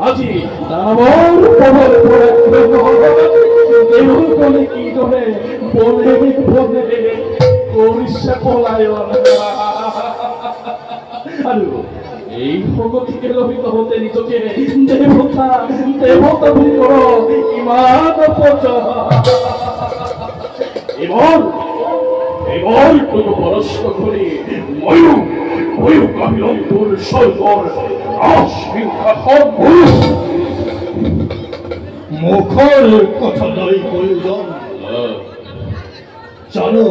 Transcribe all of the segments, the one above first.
আজি দানৱৰ প্ৰবল দেউকলে কি কৰে বলে বলে কৰিছে পলায়ন আৰু এই ভগতিকে লোভিত হতে নিজকে দেৱতা দেৱতা বুলি কৰ ইমান এবার তোকে পরস্ত করে ময়ূর কাহিলন্তর সর্বর মুখর কথা নাই প্রয়োজন জানো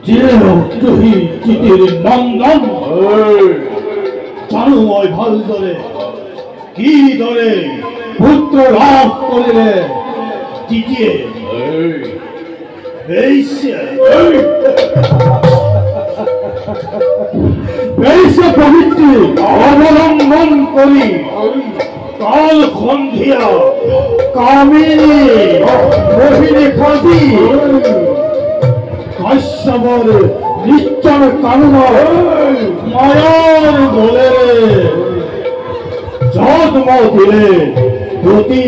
দেবদ্রোহী চিতির নন্দন জানো ওই ভাল দলে কি দলে পুত্র লাভ করিলে চিতিয়ে পবিত্র অবলম্বন করি কাল সন্ধিয়া কামিনী মোহিনী খাদি কাশ্যপর নিশ্চর কারণ মায়ার বলে জন্ম দিলে দুটি